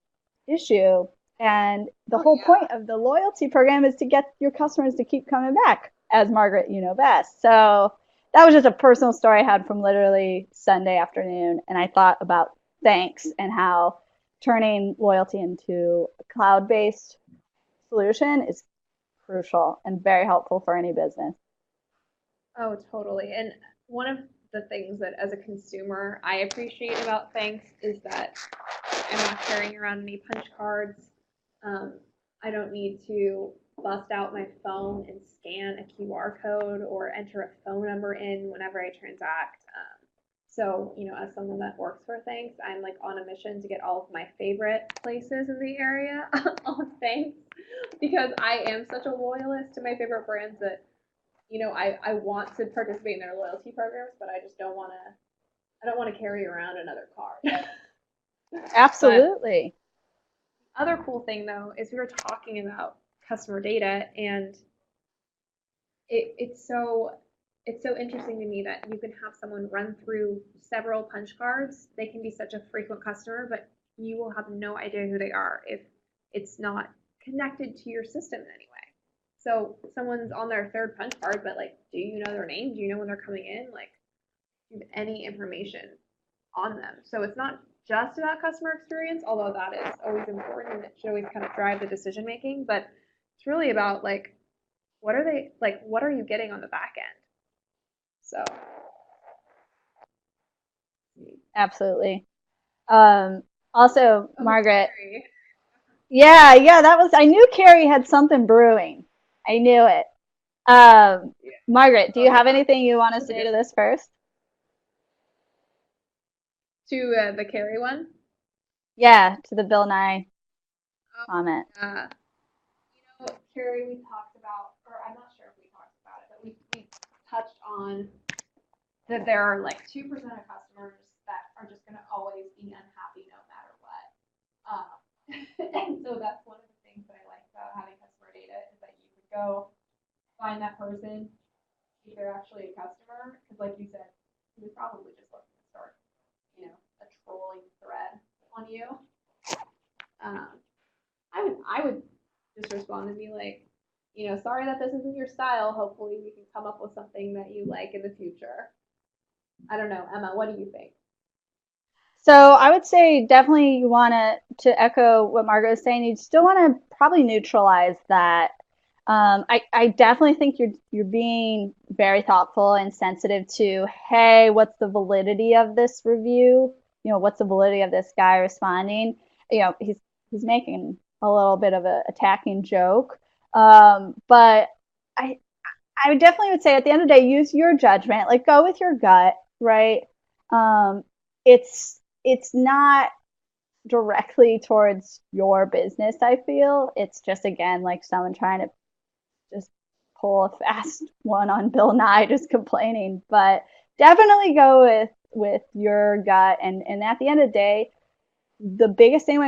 A: issue. And the
B: Oh
A: whole
B: yeah.
A: point of the loyalty program is to get your customers to keep coming back, as Margaret, you know best. So that was just a personal story I had from literally Sunday afternoon, and I thought about Thanks and how turning loyalty into a cloud-based solution is crucial and very helpful for any business.
B: Oh, totally. And one of the things that as a consumer I appreciate about Thanks is that I'm not carrying around any punch cards. Um, I don't need to bust out my phone and scan a QR code or enter a phone number in whenever I transact. So, as someone that works for Thanks, I'm like on a mission to get all of my favorite places in the area on Thanks because I am such a loyalist to my favorite brands that, I want to participate in their loyalty programs, but I don't want to carry around another card. But
A: Absolutely.
B: other cool thing though is we were talking about customer data, and it's so interesting to me that you can have someone run through several punch cards. They can be such a frequent customer, but you will have no idea who they are if it's not connected to your system in any way. So someone's on their third punch card, but like, do you know their name? Do you know when they're coming in? Like, do you have any information on them? So it's not just about customer experience, although that is always important and it should always kind of drive the decision making, but it's really about like what are you getting on the back end? So
A: Absolutely. Um, Also,
B: oh,
A: Margaret,
B: Carrie.
A: yeah, I knew Carrie had something brewing. I knew it.
B: Yeah.
A: Margaret, do
B: Oh
A: you have
B: yeah.
A: anything you want to
B: That's a
A: say
B: good
A: to this first?
B: to the Carrie one.
A: Yeah, to the Bill Nye
B: Oh
A: comment.
B: yeah. Carrie, we talked about, or I'm not sure if we talked about it, but we touched on that there are like 2% of customers that are just going to always be unhappy no matter what. Um, and so that's one of the things that I like about having customer data is that you could go find that person if they're actually a customer, because like you said, he was probably just looking to start, a trolling thread on you. Um, I would just respond and be like, sorry that this isn't your style. Hopefully we can come up with something that you like in the future. I don't know, Emma, what do you think?
A: So I would say definitely you want to echo what Margaret was saying. You still want to probably neutralize that. I definitely think you're being very thoughtful and sensitive to, hey, what's the validity of this review? You know, what's the validity of this guy responding? You know, he's making a little bit of a attacking joke, but I I definitely would say at the end of the day, use your judgment. Like go with your gut, right? Um, it's not directly towards your business. I feel it's just again like someone trying to just pull a fast one on Bill Nye, just complaining. But definitely go with your gut. And at the end of the day, the biggest thing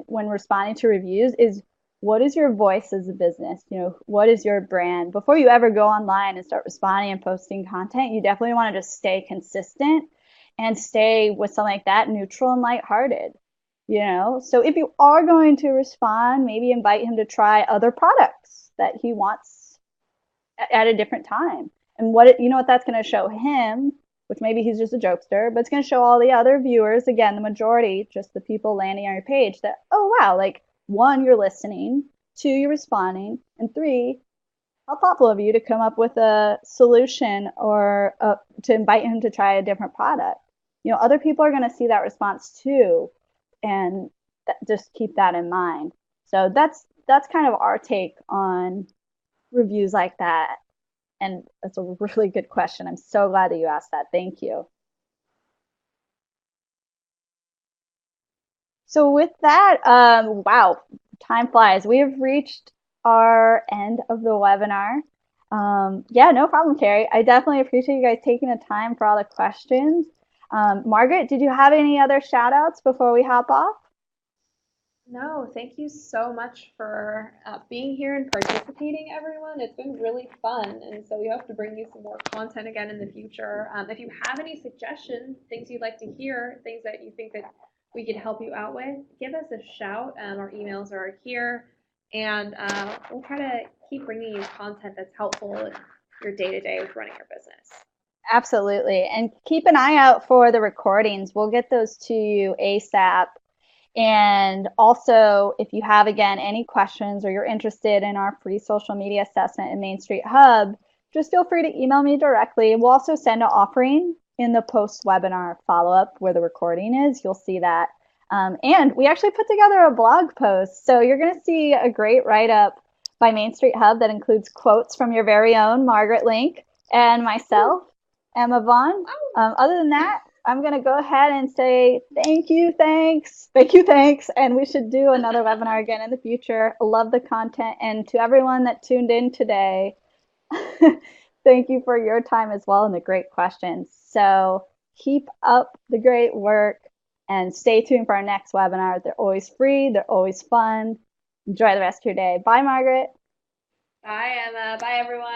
A: when responding to reviews is what is your voice as a business? You know, what is your brand? Before you ever go online and start responding and posting content, you definitely want to just stay consistent and stay with something like that neutral and lighthearted. You know, so if you are going to respond, maybe invite him to try other products that he wants at a different time. And you know what that's going to show him, which maybe he's just a jokester, but it's going to show all the other viewers, again, the majority, just the people landing on your page, that, oh, wow, like one, you're listening, two, you're responding, and three, how thoughtful of you to come up with a solution or to invite him to try a different product. You know, other people are going to see that response too, and just keep that in mind. So that's kind of our take on reviews like that. And that's a really good question. I'm so glad that you asked that. Thank you. So with that, wow, time flies. We have reached our end of the webinar. Yeah, no problem, Carrie. I definitely appreciate you guys taking the time for all the questions. Margaret, did you have any other shout outs before we hop off?
B: No, thank you so much for being here and participating, everyone. It's been really fun, and so we hope to bring you some more content again in the future. If you have any suggestions, things you'd like to hear, things that you think that we could help you out with, give us a shout. Our emails are here, and we'll try to keep bringing you content that's helpful in your day to day with running your business.
A: Absolutely. And keep an eye out for the recordings. We'll get those to you ASAP. And also, if you have, again, any questions or you're interested in our free social media assessment in Main Street Hub, just feel free to email me directly. We'll also send an offering in the post-webinar follow-up where the recording is. You'll see that. And we actually put together a blog post. So you're going to see a great write-up by Main Street Hub that includes quotes from your very own Margaret Link and myself, Emma Vaughn. Other than that, I'm going to go ahead and say thank you, thanks, and we should do another webinar again in the future. Love the content, and to everyone that tuned in today, thank you for your time as well and the great questions. So keep up the great work and stay tuned for our next webinar. They're always free, they're always fun. Enjoy the rest of your day. Bye, Margaret.
B: Bye, Emma. Bye, everyone.